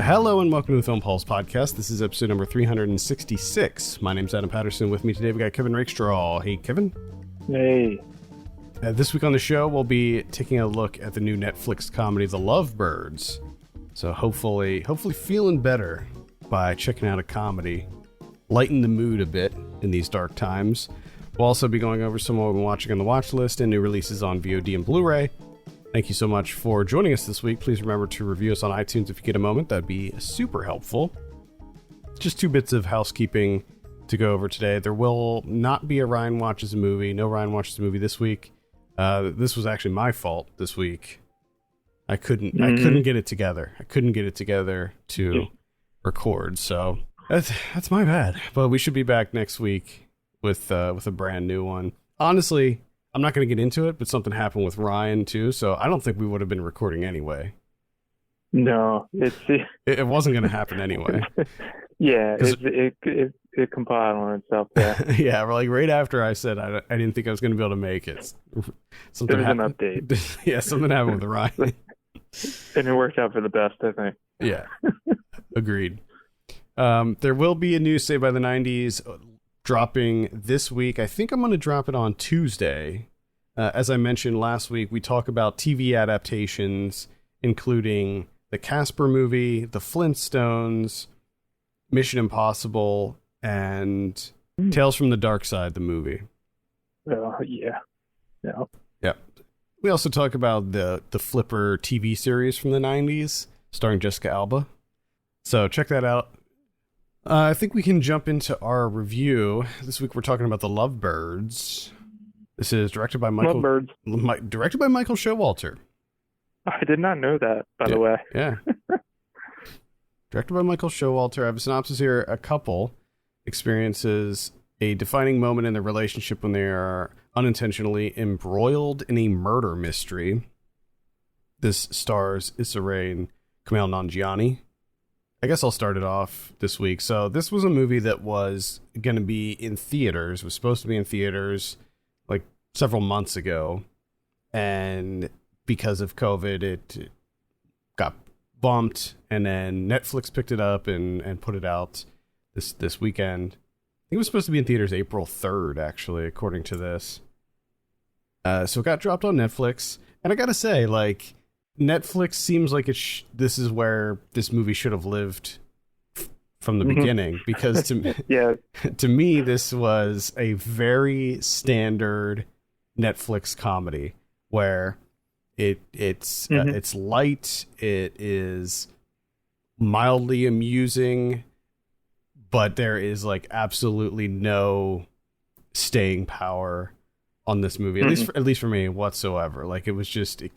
Hello and welcome to the Film Pulse podcast. This is episode number 366. My name's Adam Patterson. With me today we got Kevin Rakestraw. Hey, Kevin. Hey. This week on the show we'll be taking a look at the new Netflix comedy, The Lovebirds. So hopefully feeling better by checking out a comedy. Lighten the mood a bit in these dark times. We'll also be going over some of what we've been watching on the watch list and new releases on VOD and Blu-ray. Thank you so much for joining us this week. Please remember to review us on iTunes if you get a moment. That'd be super helpful. Just two bits of housekeeping to go over today. There will not be a Ryan Watches a Movie. No Ryan Watches a Movie this week. This was actually my fault this week. I couldn't get it together. I couldn't get it together to record. So that's my bad. But we should be back next week with a brand new one. Honestly, I'm not going to get into it, but something happened with Ryan too, so I don't think we would have been recording anyway. No, it wasn't going to happen anyway. Yeah, it compiled on itself. Yeah, yeah. Like right after I said I didn't think I was going to be able to make it. Something there was happened. An update. Yeah, something happened with Ryan, and it worked out for the best, I think. Yeah, agreed. There will be a new Saved by the 90s dropping this week. I think I'm going to drop it on Tuesday. As I mentioned last week, we talk about TV adaptations, including the Casper movie, the Flintstones, Mission Impossible, and Tales from the Dark Side, the movie. Yeah. We also talk about the Flipper TV series from the 90s, starring Jessica Alba. So check that out. I think we can jump into our review. This week we're talking about The Lovebirds. This is directed by Michael Showalter. I did not know that, by the way. Yeah. Directed by Michael Showalter. I have a synopsis here. A couple experiences a defining moment in their relationship when they are unintentionally embroiled in a murder mystery. This stars Issa Rae and Kumail Nanjiani. I guess I'll start it off this week. So this was a movie that was going to be in theaters, was supposed to be in theaters like several months ago. And because of COVID, it got bumped. And then Netflix picked it up and put it out this weekend. I think it was supposed to be in theaters April 3rd, actually, according to this. So it got dropped on Netflix. And I got to say, like, Netflix seems like this is where this movie should have lived from the beginning, because to me, this was a very standard Netflix comedy where it's light, it is mildly amusing, but there is like absolutely no staying power on this movie, at least for me whatsoever. Like it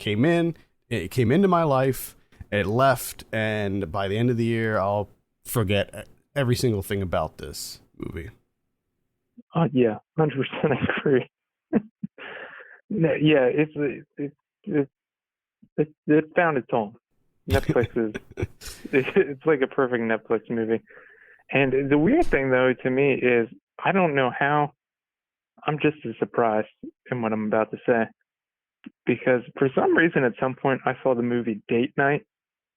came into my life, it left, and by the end of the year, I'll forget every single thing about this movie. Yeah, 100% agree. Yeah, it found its home. Netflix it's like a perfect Netflix movie. And the weird thing, though, to me is I don't know how. I'm just as surprised in what I'm about to say. Because for some reason, at some point, I saw the movie Date Night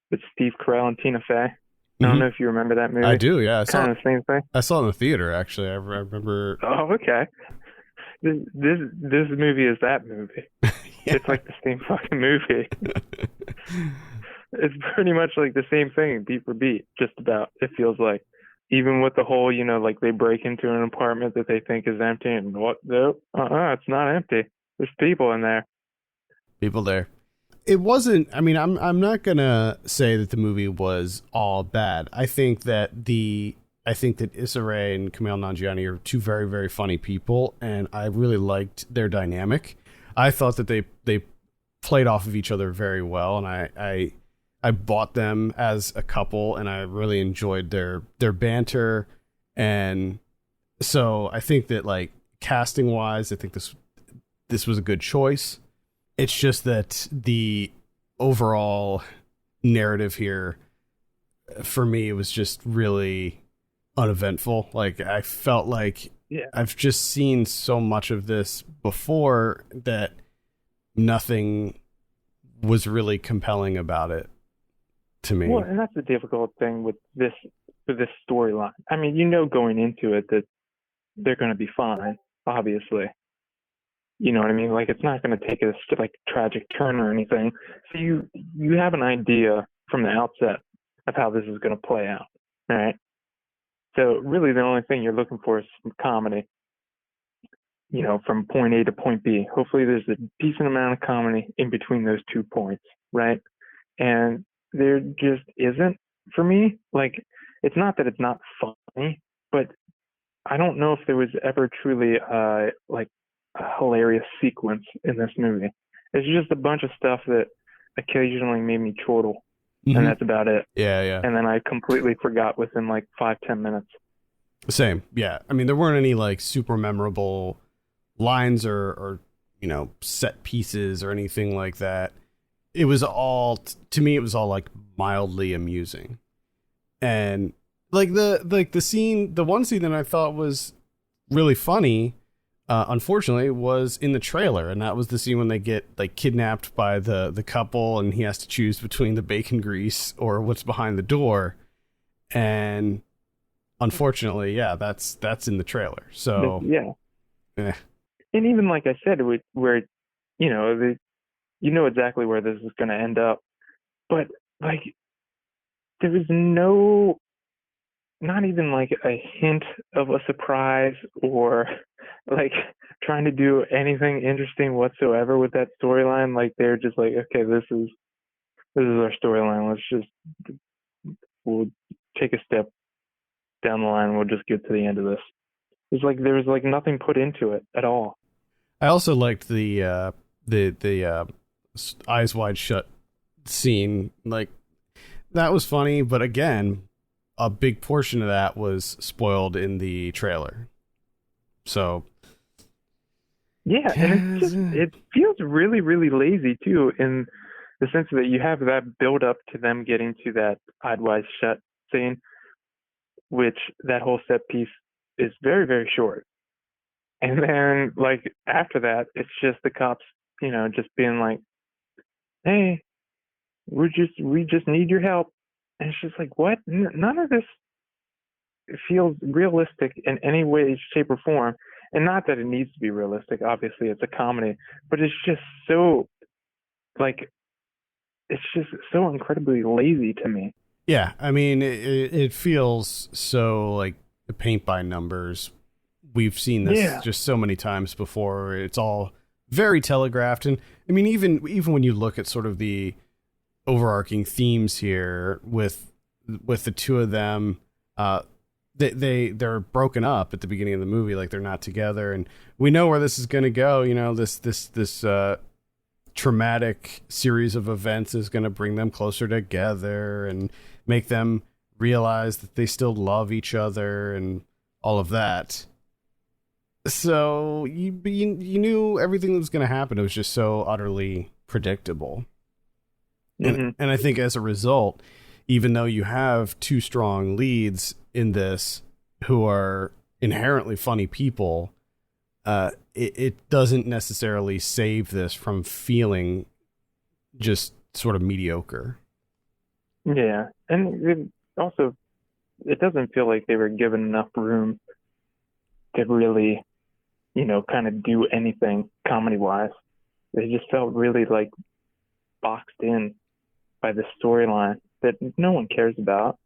with Steve Carell and Tina Fey. I don't know if you remember that movie. I do, yeah. Kind of the same thing. I saw it in the theater, actually. I remember. Oh, okay. This movie is that movie. Yeah. It's like the same fucking movie. It's pretty much like the same thing, beat for beat, just about, it feels like. Even with the whole, like they break into an apartment that they think is empty and what? Nope. It's not empty. There's people in there. People there. It wasn't. I mean, I'm not gonna say that the movie was all bad. I think that Issa Rae and Kumail Nanjiani are two very, very funny people, and I really liked their dynamic. I thought that they played off of each other very well, and I bought them as a couple, and I really enjoyed their banter. And so I think that, like, casting wise, I think this was a good choice. It's just that the overall narrative here, for me, it was just really uneventful. Like, I felt like I've just seen so much of this before that nothing was really compelling about it to me. Well, and that's the difficult thing with this storyline. I mean, going into it that they're going to be fine, obviously. You know what I mean? Like, it's not going to take a like tragic turn or anything. So you have an idea from the outset of how this is going to play out, all right? So really, the only thing you're looking for is some comedy. From point A to point B. Hopefully, there's a decent amount of comedy in between those 2 points, right? And there just isn't for me. Like, it's not that it's not funny, but I don't know if there was ever truly like a hilarious sequence in this movie. It's just a bunch of stuff that occasionally made me chortle, and that's about it. Yeah. And then I completely forgot within like 5-10 minutes. Same. Yeah. I mean, there weren't any like super memorable lines or set pieces or anything like that. It was all, to me, it was all like mildly amusing. And like the one scene that I thought was really funny, unfortunately, was in the trailer. And that was the scene when they get like kidnapped by the couple, and he has to choose between the bacon grease or what's behind the door. And unfortunately, yeah, that's in the trailer. So yeah. And even like I said, where exactly where this is going to end up, but like there was not even like a hint of a surprise or like trying to do anything interesting whatsoever with that storyline. Like they're just like, okay, this is our storyline. We'll take a step down the line. We'll just get to the end of this. It's like there was like nothing put into it at all. I also liked the eyes wide shut scene. Like that was funny, but again, a big portion of that was spoiled in the trailer. So yeah, and it feels really, really lazy too, in the sense that you have that build up to them getting to that eyes wide shut scene, which that whole set piece is very, very short. And then like after that, it's just the cops, just being like, hey, we just need your help. And it's just like, what? None of this feels realistic in any way, shape, or form. And not that it needs to be realistic. Obviously, it's a comedy, but it's just so, like, it's just so incredibly lazy to me. Yeah, I mean, it feels so like paint by numbers. We've seen this just so many times before. It's all very telegraphed. And I mean, even when you look at sort of the overarching themes here with the two of them, they're broken up at the beginning of the movie, like they're not together, and we know where this is going to go. This traumatic series of events is going to bring them closer together and make them realize that they still love each other and all of that. So you knew everything that was going to happen. It was just so utterly predictable. And I think as a result, even though you have two strong leads in this who are inherently funny people, it doesn't necessarily save this from feeling just sort of mediocre. Yeah. And it doesn't feel like they were given enough room to really, kind of do anything comedy-wise. They just felt really like boxed in by the storyline that no one cares about.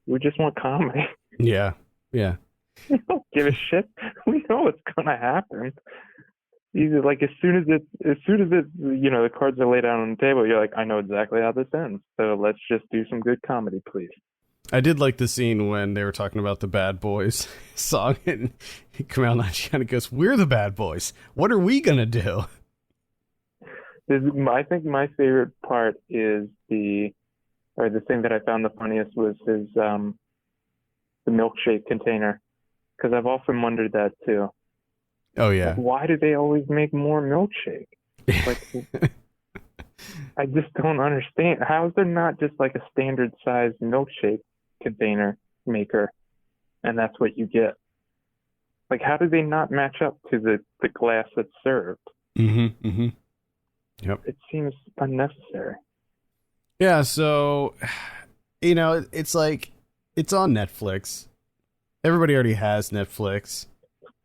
We just want comedy. Yeah. We don't give a shit. We know what's gonna happen. Either like as soon as it the cards are laid out on the table, you're like, I know exactly how this ends. So let's just do some good comedy, please. I did like the scene when they were talking about the Bad Boys song, and Kumail Nanjiani goes, "We're the bad boys. What are we gonna do?" I think my favorite part is the thing that I found the funniest was his the milkshake container, because I've often wondered that too. Oh yeah. Like, why do they always make more milkshake? Like, I just don't understand. How is there not just like a standard size milkshake container maker, and that's what you get? Like, how do they not match up to the glass that's served? Yep. It seems unnecessary. Yeah, so It's like it's on Netflix. Everybody already has Netflix.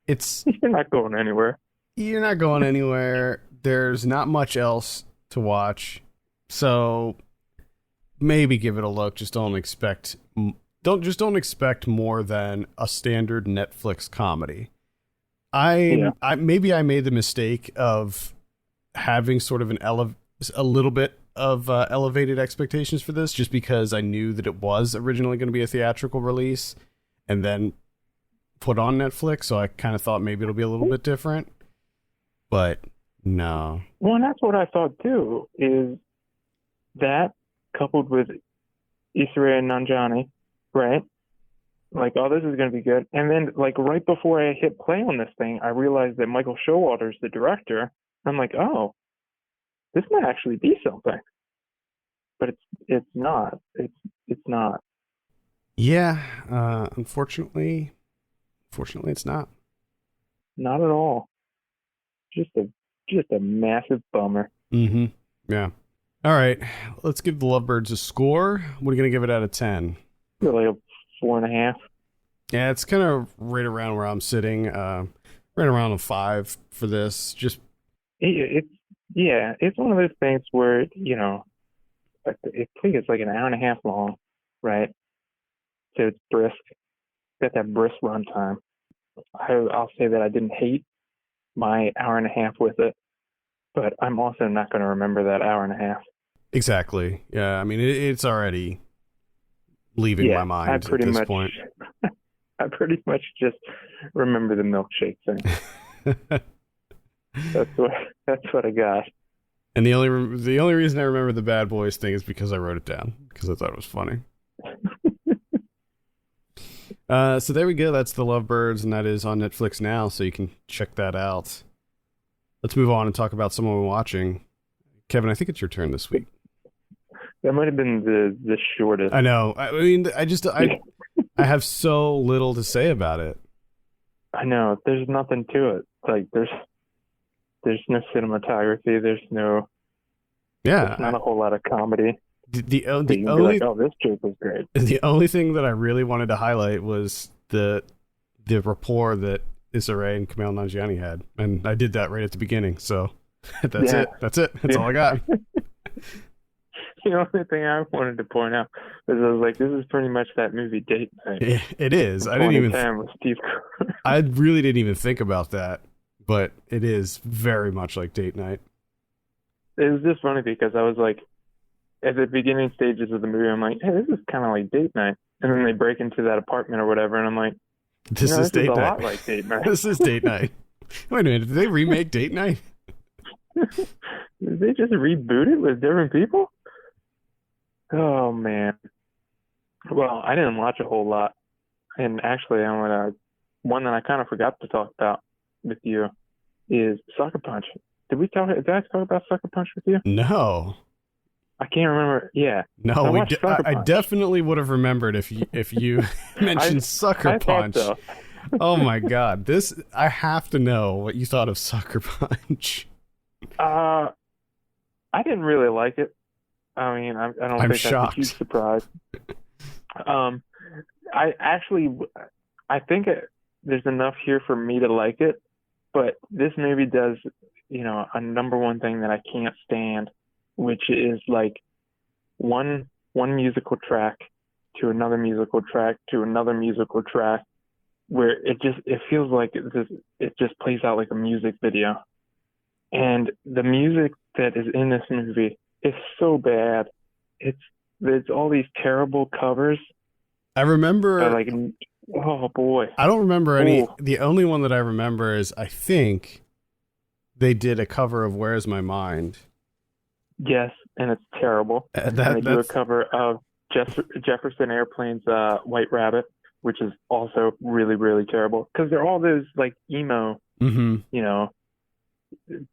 It's You're not going anywhere. You're not going anywhere. There's not much else to watch. So maybe give it a look. Just don't expect more than a standard Netflix comedy. I maybe I made the mistake of having sort of a little bit of elevated expectations for this, just because I knew that it was originally going to be a theatrical release and then put on Netflix. So I kind of thought maybe it'll be a little bit different, but no. Well, and that's what I thought too. Is that coupled with Issa Rae and Nanjiani, right? Like, oh, this is going to be good. And then, like, right before I hit play on this thing, I realized that Michael Showalter's the director. I'm like, oh, this might actually be something. But it's not. It's not. Yeah, unfortunately, it's not. Not at all. Just a massive bummer. Mm-hmm. Yeah. All right, let's give the Lovebirds a score. What are you going to give it out of 10? Really a 4.5. Yeah, it's kind of right around where I'm sitting. Right around a 5 for this. Just it's one of those things where, I think it's like an hour and a half long, right? So it's brisk. Got that brisk runtime. I'll say that I didn't hate my hour and a half with it, but I'm also not going to remember that hour and a half. Exactly. Yeah, I mean, it's already leaving my mind at this point. I pretty much just remember the milkshake thing. That's what I got. And the only reason I remember the Bad Boys thing is because I wrote it down because I thought it was funny. So there we go. That's the Lovebirds, and that is on Netflix now, so you can check that out. Let's move on and talk about someone we're watching. Kevin, I think it's your turn this week. That might have been the shortest. I know. I mean, I have so little to say about it. I know. There's nothing to it. Like there's no cinematography. There's not a whole lot of comedy. The only like, oh, this joke was great. The only thing that I really wanted to highlight was the rapport that Issa Rae and Kumail Nanjiani had, and I did that right at the beginning. So that's it. That's all I got. The only thing I wanted to point out is I was like, this is pretty much that movie Date Night. It is. I didn't even. With Steve I really didn't even think about that, but it is very much like Date Night. It was just funny because I was like, at the beginning stages of the movie, I'm like, hey, this is kind of like Date Night, and then they break into that apartment or whatever, and I'm like, this is Date Night. A lot like Date Night. This is Date Night. Wait a minute, did they remake Date Night? Did they just reboot it with different people? Oh, man. Well, I didn't watch a whole lot. And actually, one that I kind of forgot to talk about with you is Sucker Punch. Did I talk about Sucker Punch with you? No. I can't remember. Yeah. No, I definitely would have remembered if you mentioned Sucker Punch. So. Oh, my God. I have to know what you thought of Sucker Punch. I didn't really like it. I mean, I don't think shocked. That's a huge surprise. I think there's enough here for me to like it, but this movie does, a number one thing that I can't stand, which is like one musical track to another musical track to another musical track, where it feels like it just plays out like a music video. And the music that is in this movie is so bad. It's all these terrible covers. I remember like, oh boy. I don't remember any. Ooh. The only one that I remember is I think they did a cover of Where's My Mind. Yes, and it's terrible. And they do a cover of Jefferson Airplane's White Rabbit, which is also really, really terrible. Because they're all those like emo,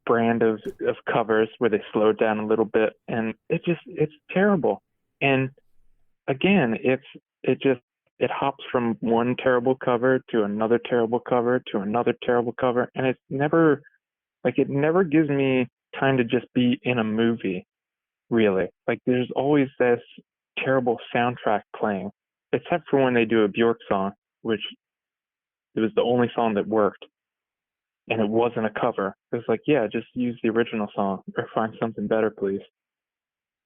brand of covers where they slow it down a little bit, and it's terrible. And again, it hops from one terrible cover to another terrible cover to another terrible cover, and it never gives me time to just be in a movie, really. Like there's always this terrible soundtrack playing, except for when they do a Bjork song, which it was the only song that worked, and it wasn't a cover. It was like, yeah, just use the original song or find something better, please.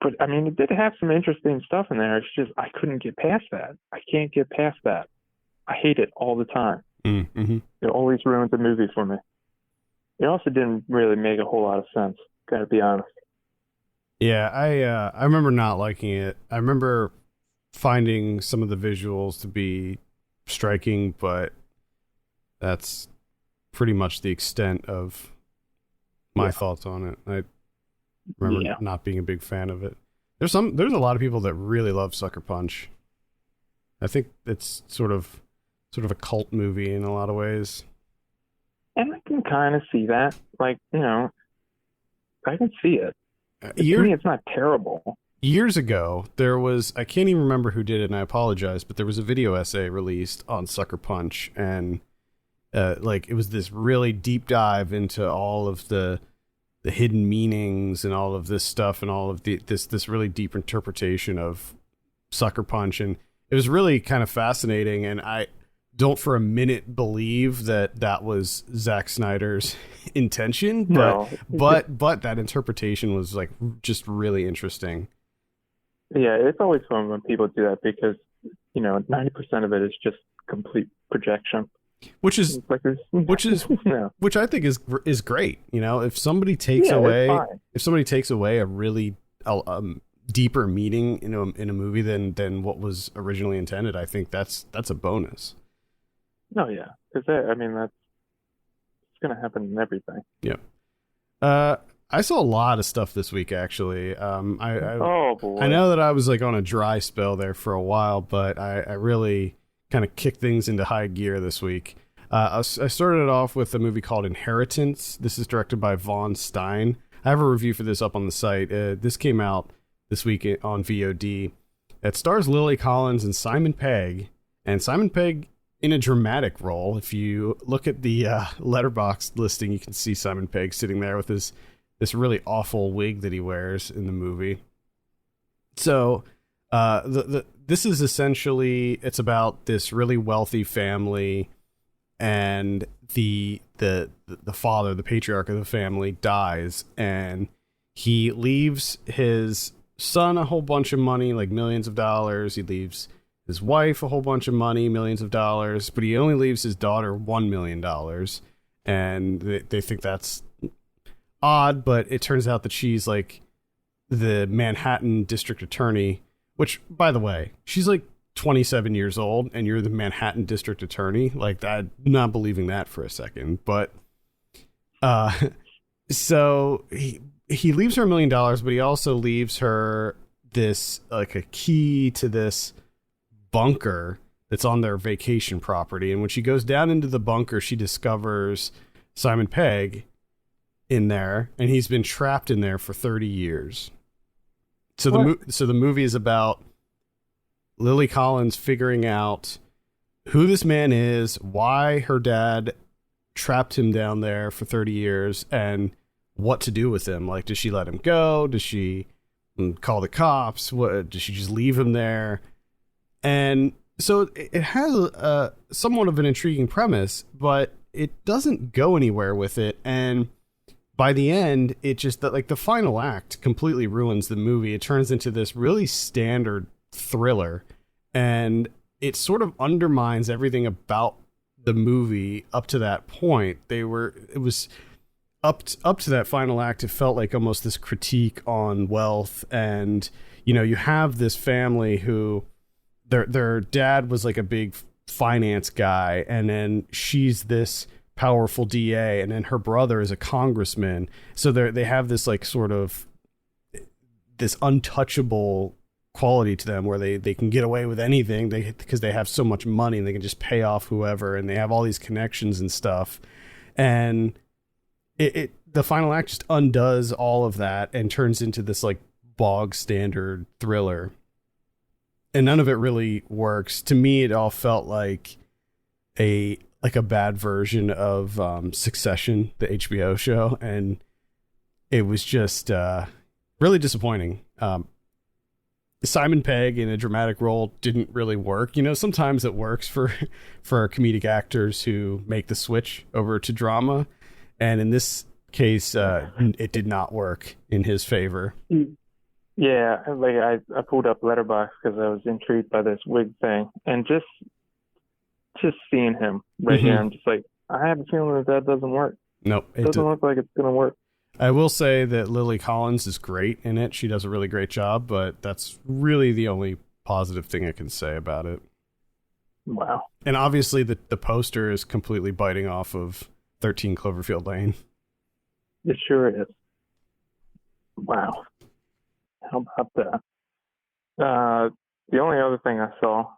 But I mean, it did have some interesting stuff in there. It's just I couldn't get past that. I can't get past that. I hate it all the time. Mm-hmm. It always ruins the movie for me. It also didn't really make a whole lot of sense. Gotta be honest. Yeah, I remember not liking it. I remember finding some of the visuals to be striking, but that's pretty much the extent of my thoughts on it. I remember not being a big fan of it. There's a lot of people that really love Sucker Punch. I think it's sort of a cult movie in a lot of ways. And I can kind of see that. Like, I can see it. To me, it's not terrible. Years ago, there was, I can't even remember who did it, and I apologize, but there was a video essay released on Sucker Punch, and it was this really deep dive into all of the hidden meanings and all of this stuff and all of this really deep interpretation of Sucker Punch, and it was really kind of fascinating, and I don't for a minute believe that was Zack Snyder's intention, but that interpretation was like just really interesting. Yeah, it's always fun when people do that because 90% of it is just complete projection, which I think is great. If somebody takes away a really deeper meaning in a movie than what was originally intended, I think that's a bonus. No, yeah, because that's going to happen in everything. Yeah. I saw a lot of stuff this week, actually. Oh boy! I know that I was like on a dry spell there for a while, but I really kind of kicked things into high gear this week. I started it off with a movie called Inheritance. This is directed by Vaughn Stein. I have a review for this up on the site. This came out this week on VOD. It stars Lily Collins and Simon Pegg, and Simon Pegg in a dramatic role. If you look at the Letterboxd listing, you can see Simon Pegg sitting there with this really awful wig that he wears in the movie. So this is essentially, it's about this really wealthy family, and the father, the patriarch of the family, dies, and he leaves his son a whole bunch of money, like millions of dollars. He leaves his wife a whole bunch of money, millions of dollars, but he only leaves his daughter $1 million. And they think that's odd, but it turns out that she's like the Manhattan district attorney, which, by the way, she's like 27 years old and you're the Manhattan district attorney. Like, I'm not believing that for a second, but so he leaves her $1 million, but he also leaves her this, like, a key to this bunker that's on their vacation property. And when she goes down into the bunker, she discovers Simon Pegg in there, and he's been trapped in there for 30 years. So the movie is about Lily Collins figuring out who this man is, why her dad trapped him down there for 30 years, and what to do with him. Like, does she let him go? Does she call the cops? Does she just leave him there? And so it has somewhat of an intriguing premise, but it doesn't go anywhere with it. And by the end, it just, like, the final act completely ruins the movie. It turns into this really standard thriller, and it sort of undermines everything about the movie up to that point. It was up to that final act. It felt like almost this critique on wealth, and you have this family who their dad was like a big finance guy, and then she's this powerful DA, and then her brother is a congressman. So they have this like sort of this untouchable quality to them where they can get away with anything because they have so much money and they can just pay off whoever, and they have all these connections and stuff. And the final act just undoes all of that and turns into this like bog standard thriller. And none of it really works. To me, it all felt like a bad version of Succession, the HBO show, and it was just really disappointing. Simon Pegg in a dramatic role didn't really work. You know, sometimes it works for comedic actors who make the switch over to drama, and in this case, it did not work in his favor. Yeah, like I pulled up Letterboxd because I was intrigued by this wig thing, and just seeing him right here, I'm just like, I have a feeling that doesn't work. Nope, it doesn't look like it's gonna work. I will say that Lily Collins is great in it. She does a really great job, but that's really the only positive thing I can say about it. Wow. And obviously the poster is completely biting off of 13 Cloverfield Lane. It sure is. Wow. How about that? The only other thing I saw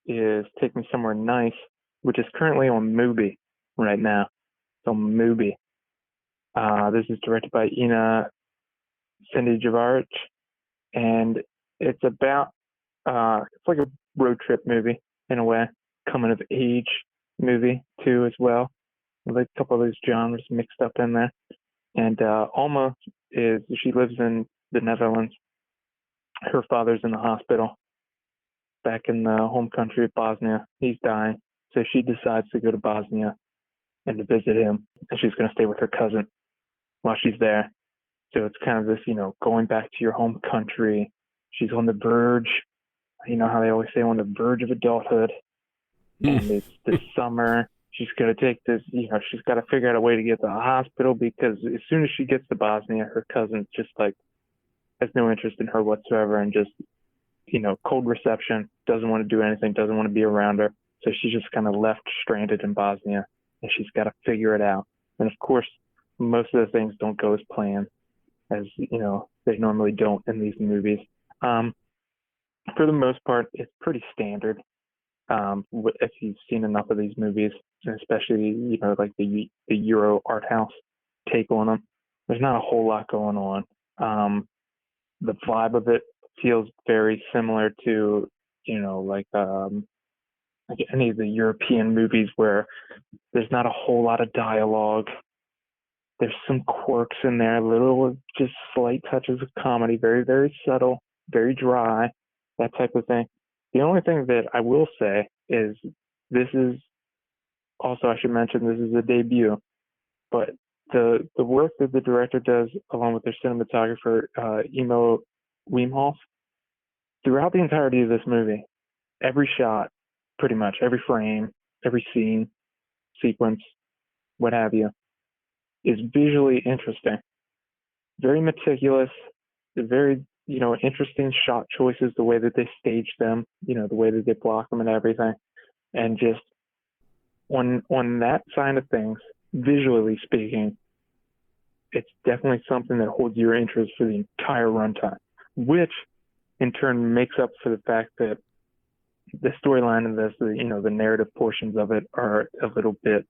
is Take Me Somewhere Nice, which is currently on Mubi right now. It's on Mubi. This is directed by Ina Sendijarich, and it's about it's like a road trip movie in a way, coming of age movie too as well, with a couple of those genres mixed up in there. And Alma she lives in the Netherlands. Her father's in the hospital back in the home country of Bosnia. He's dying, so she decides to go to Bosnia and to visit him, and she's going to stay with her cousin while she's there. So it's kind of this, going back to your home country. She's on the verge, you know how they always say, on the verge of adulthood. And it's this summer. She's going to take this, she's got to figure out a way to get to the hospital, because as soon as she gets to Bosnia, her cousin just has no interest in her whatsoever, and just, cold reception, doesn't want to do anything, doesn't want to be around her. So she's just kind of left stranded in Bosnia, and she's got to figure it out. And of course, most of the things don't go as planned, as they normally don't in these movies. For the most part, it's pretty standard. If you've seen enough of these movies, and especially like the Euro art house take on them, there's not a whole lot going on. The vibe of it feels very similar to like any of the European movies, where there's not a whole lot of dialogue. There's some quirks in there, little just slight touches of comedy, very, very subtle, very dry, that type of thing. The only thing that I will say is this is also, I should mention, this is a debut, but the work that the director does along with their cinematographer, Emo Weemhoff, throughout the entirety of this movie, every shot, pretty much every frame, every scene, sequence, what have you, is visually interesting, very meticulous, very interesting shot choices, the way that they stage them, the way that they block them and everything. And just on that side of things, visually speaking, it's definitely something that holds your interest for the entire runtime, which in turn makes up for the fact that the storyline of this, the narrative portions of it are a little bit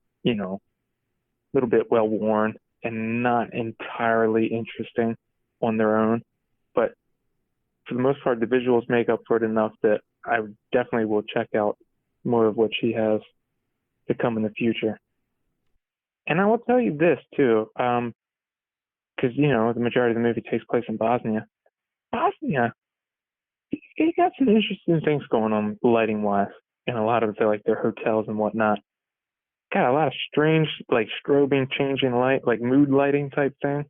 well worn and not entirely interesting on their own. But for the most part, the visuals make up for it enough that I definitely will check out more of what she has to come in the future. And I will tell you this too, because the majority of the movie takes place in Bosnia. Bosnia, it got some interesting things going on lighting wise, and a lot of their hotels and whatnot. Got a lot of strange, like strobing, changing light, like mood lighting type thing.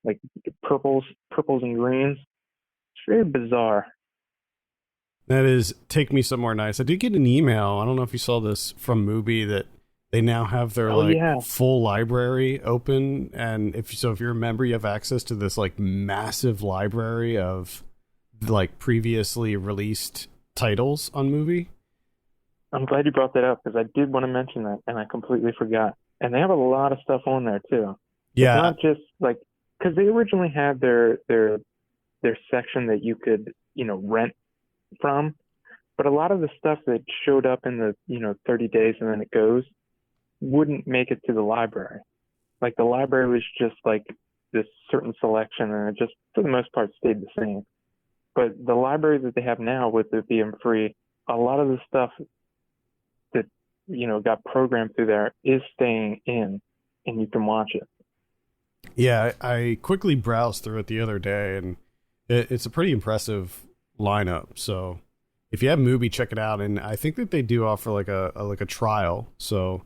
Like purples and greens. It's very bizarre. That is Take Me Somewhere Nice. I did get an email. I don't know if you saw this from Mubi, that they now have their full library open, and if you're a member, you have access to this like massive library of like previously released titles on Mubi. I'm glad you brought that up, because I did want to mention that and I completely forgot. And they have a lot of stuff on there too. Yeah, it's not just like, because they originally had their section that you could rent from, but a lot of the stuff that showed up in the 30 days and then it goes wouldn't make it to the library. Like the library was just like this certain selection, and it just for the most part stayed the same. But the library that they have now, with it being free, a lot of the stuff that got programmed through there is staying in, and you can watch it. Yeah, I quickly browsed through it the other day, and It's a pretty impressive lineup. So if you have Mubi, check it out. And I think that they do offer like a trial. So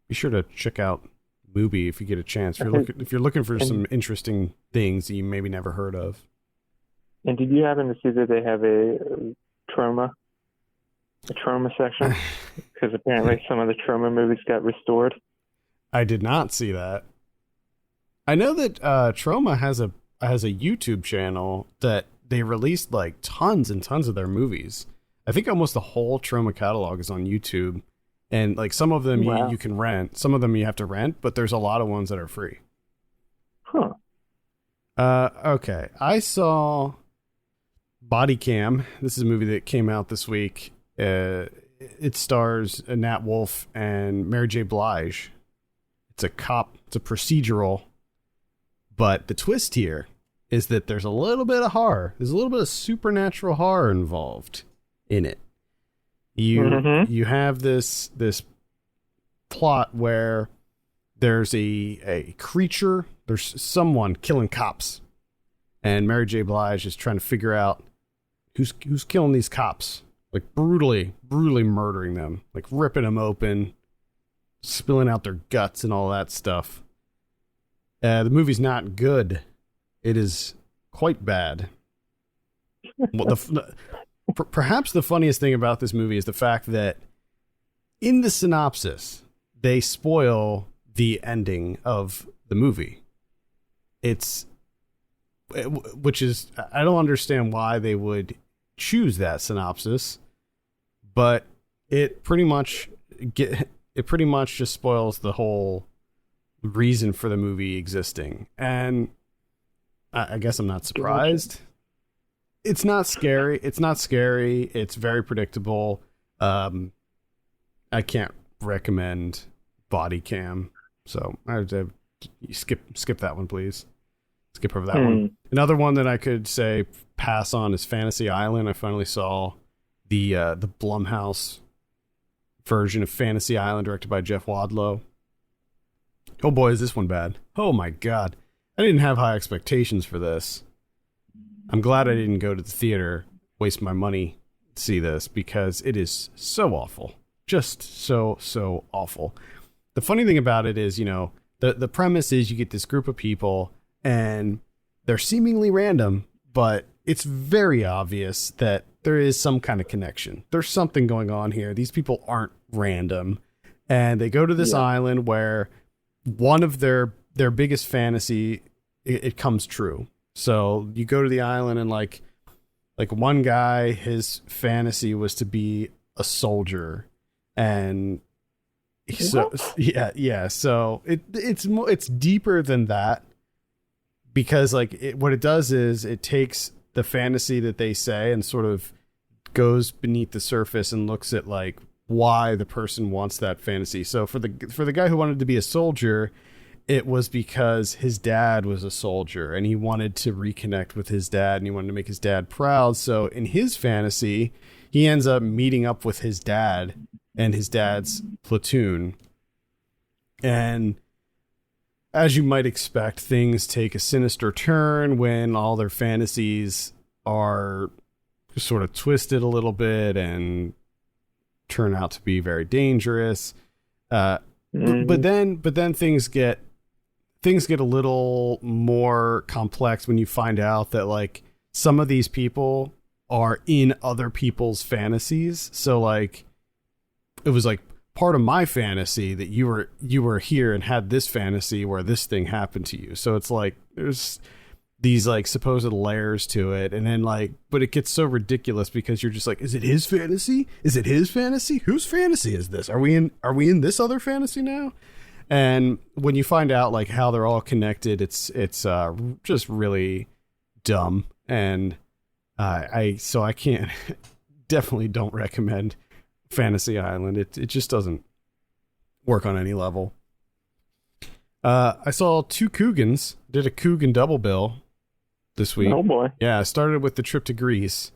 be sure to check out Mubi if you get a chance. If you're looking for some interesting things that you maybe never heard of. And did you happen to see that they have a trauma section? Because apparently some of the trauma movies got restored. I did not see that. I know that Trauma has a YouTube channel that they released like tons and tons of their movies. I think almost the whole Trauma catalog is on YouTube, and like some of them you can rent, some of them you have to rent, but there's a lot of ones that are free. Huh. Okay, I saw Body Cam. This is a movie that came out this week. It stars Nat Wolff and Mary J. Blige. It's a procedural, but the twist here is that there's a little bit of horror. There's a little bit of supernatural horror involved in it. You have this plot where there's a creature, there's someone killing cops, and Mary J. Blige is trying to figure out who's killing these cops, like brutally murdering them, like ripping them open, spilling out their guts and all that stuff. The movie's not good. It is quite bad. Perhaps the funniest thing about this movie is the fact that in the synopsis, they spoil the ending of the movie. Which is, I don't understand why they would choose that synopsis, but it pretty much just spoils the whole reason for the movie existing. And I guess I'm not surprised. It's not scary. It's very predictable. I can't recommend Body Cam. So I would skip that one, please. Skip over that one. Another one that I could say pass on is Fantasy Island. I finally saw the Blumhouse version of Fantasy Island directed by Jeff Wadlow. Oh boy, is this one bad. Oh my God. I didn't have high expectations for this. I'm glad I didn't go to the theater, waste my money to see this, because it is so awful. Just so awful. The funny thing about it is, the premise is you get this group of people and they're seemingly random, but it's very obvious that there is some kind of connection. There's something going on here. These people aren't random. And they go to this island where one of their biggest fantasy, it comes true. So you go to the island and like one guy, his fantasy was to be a soldier, and so it's deeper than that, because what it does is it takes the fantasy that they say and sort of goes beneath the surface and looks at like why the person wants that fantasy. So for the guy who wanted to be a soldier, it was because his dad was a soldier and he wanted to reconnect with his dad and he wanted to make his dad proud. So in his fantasy, he ends up meeting up with his dad and his dad's platoon. And as you might expect, things take a sinister turn when all their fantasies are sort of twisted a little bit and turn out to be very dangerous. But then things get a little more complex when you find out that like some of these people are in other people's fantasies. So like it was like part of my fantasy that you were here and had this fantasy where this thing happened to you. So it's like there's these like supposed layers to it, and then like, but it gets so ridiculous because you're just like, is it his fantasy? Is it his fantasy? Whose fantasy is this? Are we in this other fantasy now? And when you find out like how they're all connected, it's just really dumb. And I can't definitely don't recommend Fantasy Island. It just doesn't work on any level. I saw two Coogans, did a Coogan double bill this week. Oh boy. Yeah, I started with the trip to Greece,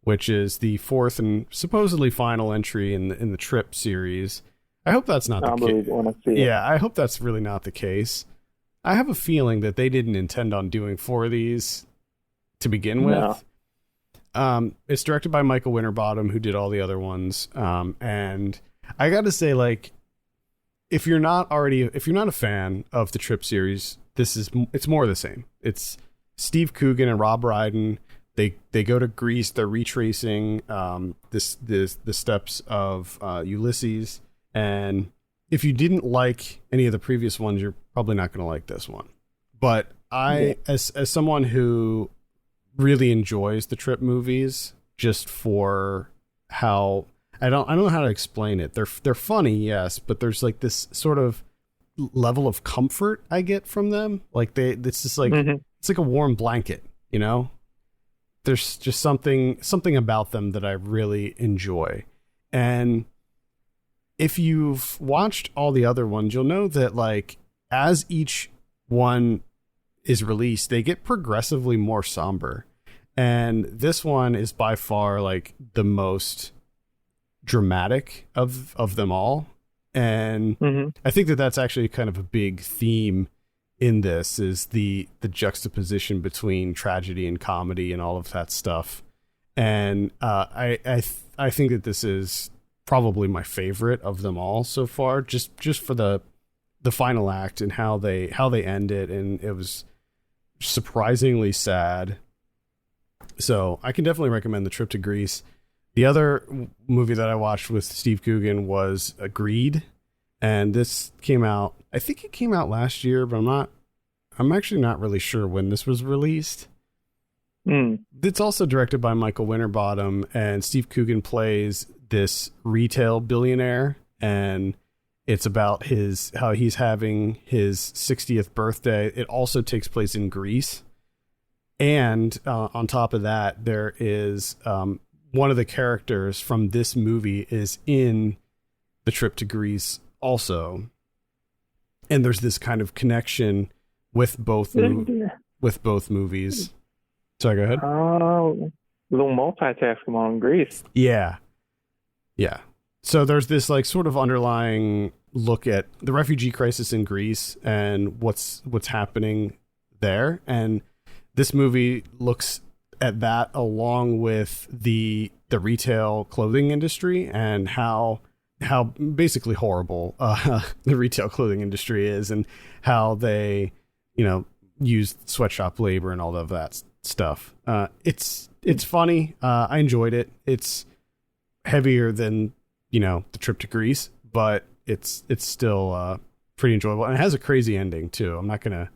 which is the fourth and supposedly final entry in the trip series. I hope that's not the case. Yeah, I hope that's really not the case. I have a feeling that they didn't intend on doing 4 of these to begin No. with. It's directed by Michael Winterbottom, who did all the other ones. And I got to say, like, if you're not a fan of the Trip series, it's more of the same. It's Steve Coogan and Rob Brydon. They go to Greece. They're retracing the steps of Ulysses. And if you didn't like any of the previous ones, you're probably not going to like this one. But as someone who really enjoys the Trip movies, just for how I don't know how to explain it. They're funny, yes, but there's like this sort of level of comfort I get from them. Like it's just like it's like a warm blanket, you know? There's just something about them that I really enjoy. And if you've watched all the other ones, you'll know that, like, as each one is released, they get progressively more somber. And this one is by far, like, the most dramatic of them all. And I think that that's actually kind of a big theme in this, is the juxtaposition between tragedy and comedy and all of that stuff. And I think that this is probably my favorite of them all so far, just for the final act and how they end it. And it was surprisingly sad. So I can definitely recommend The Trip to Greece. The other movie that I watched with Steve Coogan was Greed. And this came out, I think it came out last year, but I'm actually not really sure when this was released. It's also directed by Michael Winterbottom, and Steve Coogan plays this retail billionaire, and it's about how he's having his 60th birthday. It also takes place in Greece. And on top of that, there is one of the characters from this movie is in The Trip to Greece also. And there's this kind of connection with both movies. Sorry, go ahead. Oh, a little multitasking on Greece. Yeah. So there's this, like, sort of underlying look at the refugee crisis in Greece and what's happening there. And this movie looks at that along with the retail clothing industry and how basically horrible the retail clothing industry is, and how they, use sweatshop labor and all of that stuff. It's funny. I enjoyed it. It's heavier than, The Trip to Greece, but it's still pretty enjoyable. And it has a crazy ending too. I'm not going to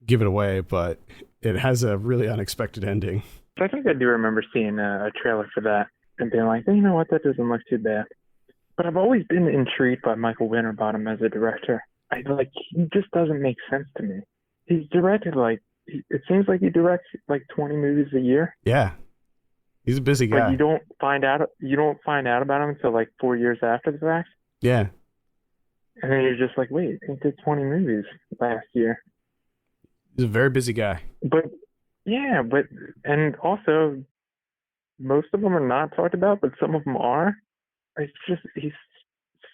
give it away, but it has a really unexpected ending. I think I do remember seeing a trailer for that and being like, you know what, that doesn't look too bad. But I've always been intrigued by Michael Winterbottom as a director. He just doesn't make sense to me. He's directed it seems like he directs like 20 movies a year. Yeah. He's a busy guy. But you don't find out about him until like 4 years after the fact. Yeah. And then you're just like, wait, he did 20 movies last year. He's a very busy guy. And also most of them are not talked about, but some of them are. He's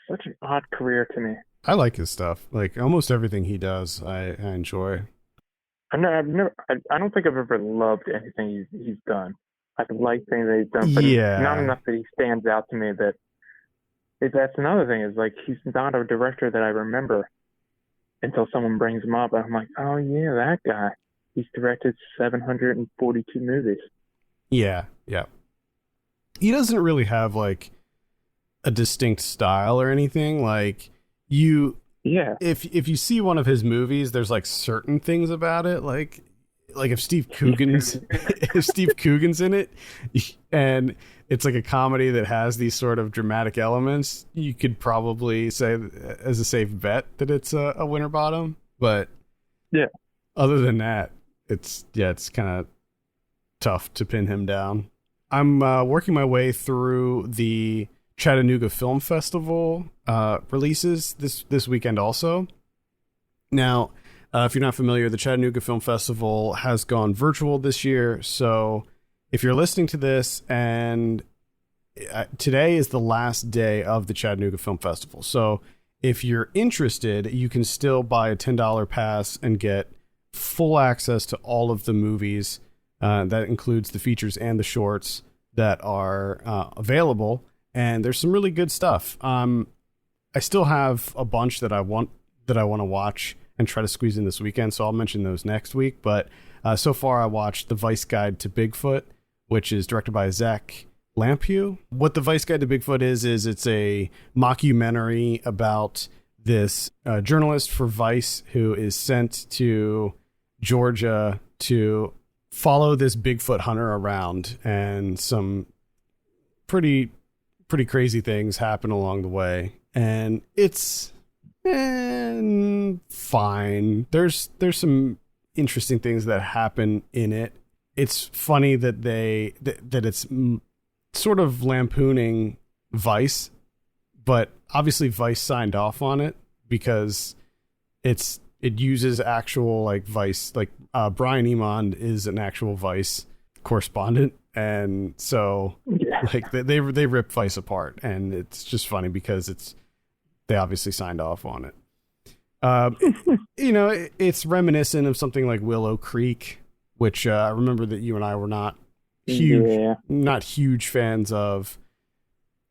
such an odd career to me. I like his stuff. Like, almost everything he does, I enjoy. I don't think I've ever loved anything he's done. I like things that he's done, but not enough that he stands out to me. That's another thing, is like, he's not a director that I remember until someone brings him up, and I'm like, oh yeah, that guy. He's directed 742 movies. Yeah. He doesn't really have, like, a distinct style or anything. Like, if you see one of his movies, there's like certain things about it, like if Steve Coogan's in it, and it's like a comedy that has these sort of dramatic elements, you could probably say as a safe bet that it's a Winterbottom. But other than that, it's kind of tough to pin him down. I'm working my way through the Chattanooga Film Festival releases this weekend also. Now, if you're not familiar, the Chattanooga Film Festival has gone virtual this year. So if you're listening to this, and today is the last day of the Chattanooga Film Festival. So if you're interested, you can still buy a $10 pass and get full access to all of the movies That includes the features and the shorts that are available, and there's some really good stuff. I still have a bunch that I want to watch and try to squeeze in this weekend, so I'll mention those next week. But so far, I watched The Vice Guide to Bigfoot, which is directed by Zach Lampew. What The Vice Guide to Bigfoot is it's a mockumentary about this journalist for Vice who is sent to Georgia to follow this Bigfoot hunter around, and some pretty crazy things happen along the way. And it's fine. There's some interesting things that happen in it. It's funny that that it's sort of lampooning Vice, but obviously Vice signed off on it because it uses actual like Vice, like Brian Emond is an actual Vice correspondent, and so like they rip Vice apart, and it's just funny because they obviously signed off on it. It's reminiscent of something like Willow Creek, which I remember that you and I were not huge fans of.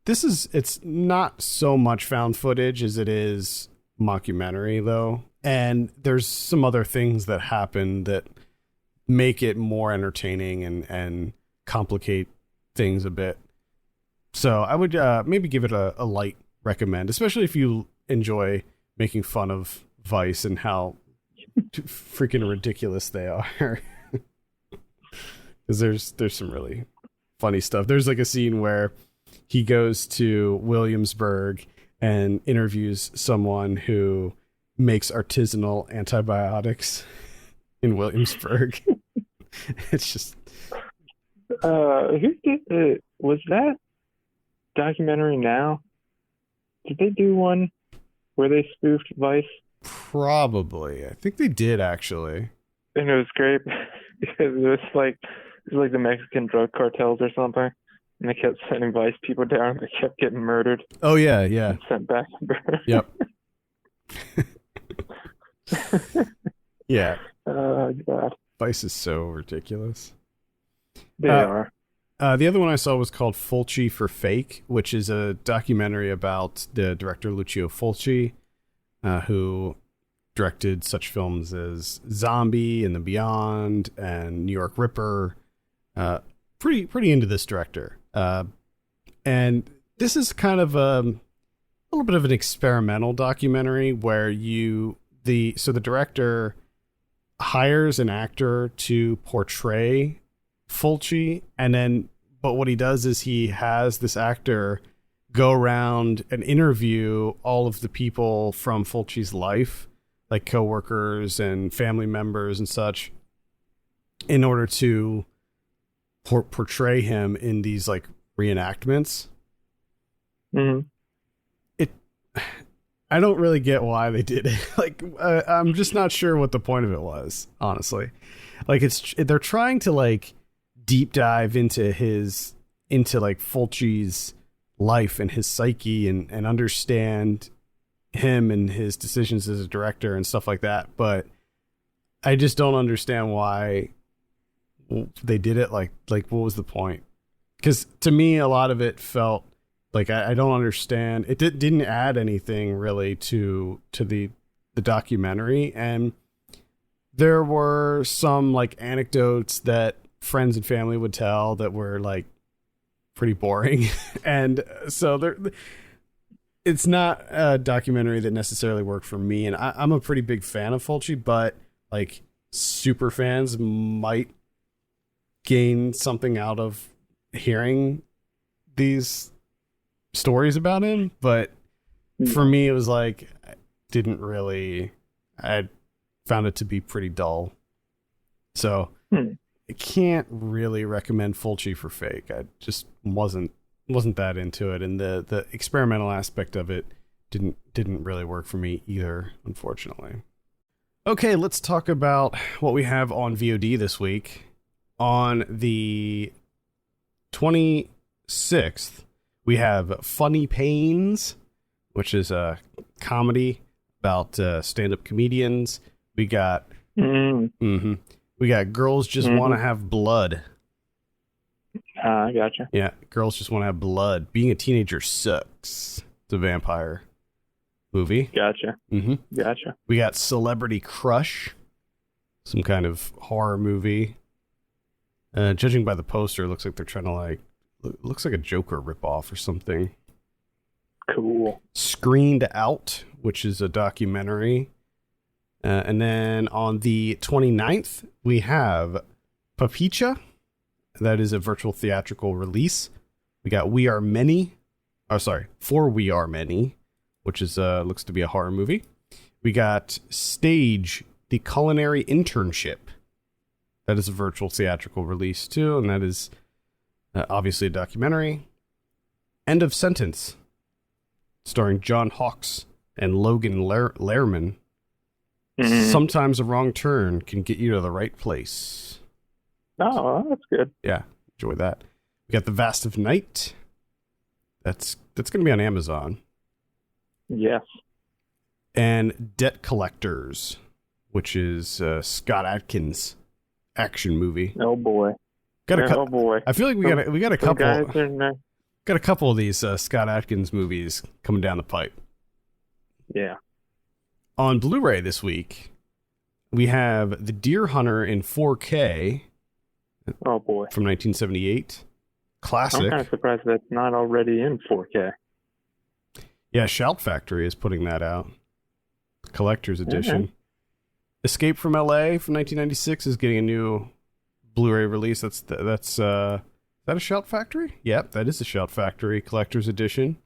It's not so much found footage as it is mockumentary, though, and there's some other things that happen that make it more entertaining and complicate things a bit. So I would maybe give it a light recommend, especially if you enjoy making fun of Vice and how freaking ridiculous they are. Because there's some really funny stuff. There's like a scene where he goes to Williamsburg and interviews someone who makes artisanal antibiotics in Williamsburg. It's just who did was that documentary now? Did they do one where they spoofed Vice? Probably. I think they did, actually. And it was great because it was like the Mexican drug cartels or something, and they kept sending Vice people down. They kept getting murdered. Oh yeah. And sent back. Yep. Yeah. Oh God. Vice is so ridiculous. They are. The other one I saw was called Fulci for Fake, which is a documentary about the director Lucio Fulci, who directed such films as Zombie and The Beyond and New York Ripper. Pretty into this director. And this is kind of a little bit of an experimental documentary where the director hires an actor to portray Fulci, but what he does is he has this actor go around and interview all of the people from Fulci's life, like coworkers and family members and such, in order to portray him in these like reenactments. Mm-hmm. I don't really get why they did it. Like, I'm just not sure what the point of it was, honestly. Like, they're trying to like deep dive into like Fulci's life and his psyche and understand him and his decisions as a director and stuff like that. But I just don't understand why they did it. Like what was the point? Because to me, a lot of it felt like I don't understand. It didn't add anything really to the documentary, and there were some like anecdotes that friends and family would tell that were like pretty boring, and so it's not a documentary that necessarily worked for me. And I'm a pretty big fan of Fulci, but like super fans might gain something out of hearing these stories about him, but for me it was like I found it to be pretty dull, so I can't really recommend Fulci for Fake. I just wasn't that into it, and the experimental aspect of it didn't really work for me either, unfortunately. Okay, let's talk about what we have on VOD this week. On the 26th, we have Funny Pains, which is a comedy about stand-up comedians. We got We got Girls Just Want to Have Blood. I gotcha. Yeah, Girls Just Want to Have Blood. Being a Teenager Sucks. It's a vampire movie. Gotcha. Mm-hmm. Gotcha. We got Celebrity Crush. Some kind of horror movie. Judging by the poster, it looks like they're trying to looks like a Joker ripoff or something. Cool. Screened Out, which is a documentary. And then on the 29th, we have Papicha. That is a virtual theatrical release. We got For We Are Many, which is looks to be a horror movie. We got Stage, The Culinary Internship. That is a virtual theatrical release too, and that is obviously a documentary. End of Sentence, starring John Hawkes and Logan Lerman. Sometimes a wrong turn can get you to the right place. Oh, that's good. Yeah, enjoy that. We got The Vast of Night. That's going to be on Amazon. Yes. And Debt Collectors, which is Scott Adkins action movie. Oh boy. Oh boy. I feel like we got a couple. Got a couple of these Scott Adkins movies coming down the pipe. Yeah. On Blu-ray this week, we have The Deer Hunter in 4K. Oh boy. From 1978. Classic. I'm kind of surprised that's not already in 4K. Yeah, Shout Factory is putting that out. Collector's edition. Mm-hmm. Escape from LA from 1996 is getting a new Blu-ray release. Is that a Shout Factory? Yep, that is a Shout Factory Collector's edition.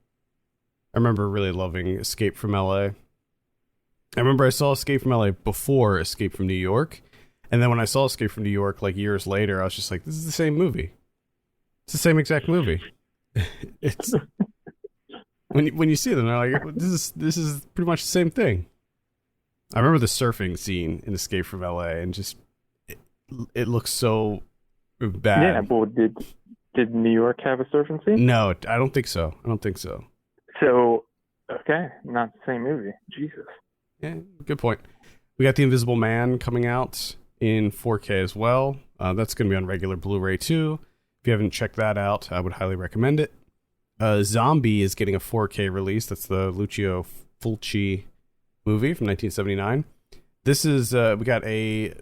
I remember really loving Escape from LA. I remember I saw Escape from LA before Escape from New York. And then when I saw Escape from New York, years later, I was just like, this is the same movie. It's the same exact movie. It's when you see them, they're like, this is pretty much the same thing. I remember the surfing scene in Escape from LA, and just it looks so bad. Yeah, but did New York have a surfing scene? No, I don't think so. So, okay, not the same movie. Jesus. Yeah, good point. We got The Invisible Man coming out in 4K as well. That's going to be on regular Blu-ray too. If you haven't checked that out, I would highly recommend it. Zombie is getting a 4K release. That's the Lucio Fulci movie from 1979. This is, we got a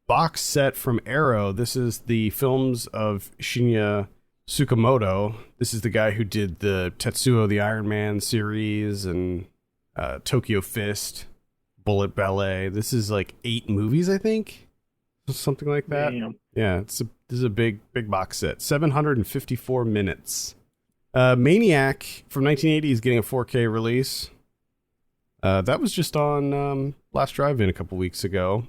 box set from Arrow. This is the films of Shinya Tsukamoto. This is the guy who did the Tetsuo the Iron Man series and Tokyo Fist, Bullet Ballet. This is 8 movies, I think. Something like that. Damn. Yeah, this is a big box set. 754 minutes. Maniac from 1980 is getting a 4K release. That was just on Last Drive-In a couple weeks ago.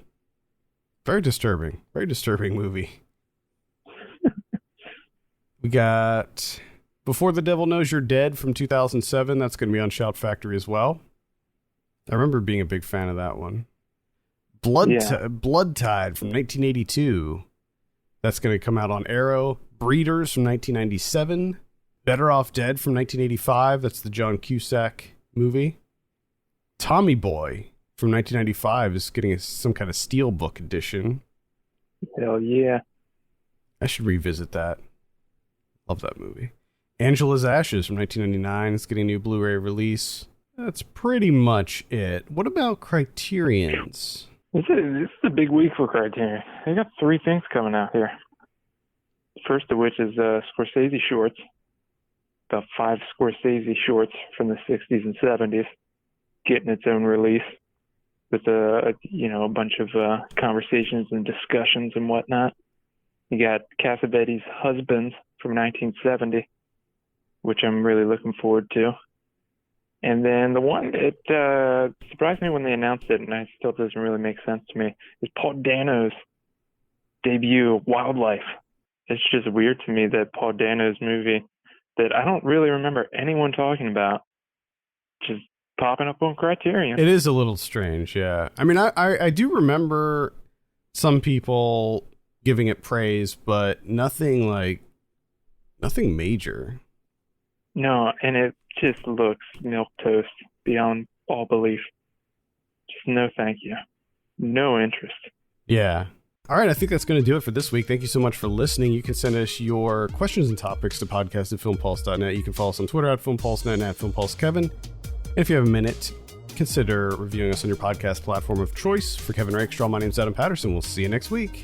Very disturbing movie. We got Before the Devil Knows You're Dead from 2007. That's going to be on Shout Factory as well. I remember being a big fan of that one. Blood Tide from 1982. That's going to come out on Arrow. Breeders from 1997. Better Off Dead from 1985. That's the John Cusack movie. Tommy Boy from 1995 is getting some kind of steelbook edition. Hell yeah. I should revisit that. Love that movie. Angela's Ashes from 1999 is getting a new Blu-ray release. That's pretty much it. What about Criterion's? This is a big week for Criterion. They got 3 things coming out here. First of which is Scorsese shorts. About 5 Scorsese shorts from the 60s and 70s getting its own release with a bunch of conversations and discussions and whatnot. You got Cassavetes' Husbands from 1970, which I'm really looking forward to. And then the one that surprised me when they announced it, and it still doesn't really make sense to me, is Paul Dano's debut, Wildlife. It's just weird to me that Paul Dano's movie that I don't really remember anyone talking about just popping up on Criterion. It is a little strange, yeah. I mean, I do remember some people giving it praise, but nothing major. No, and it just looks milquetoast beyond all belief. Just no thank you. No interest. Yeah. All right, I think that's going to do it for this week. Thank you so much for listening. You can send us your questions and topics to podcast@filmpulse.net. You can follow us on Twitter @filmpulsenet and @filmpulsekevin. And if you have a minute, consider reviewing us on your podcast platform of choice. For Kevin Rakestraw, my name's Adam Patterson. We'll see you next week.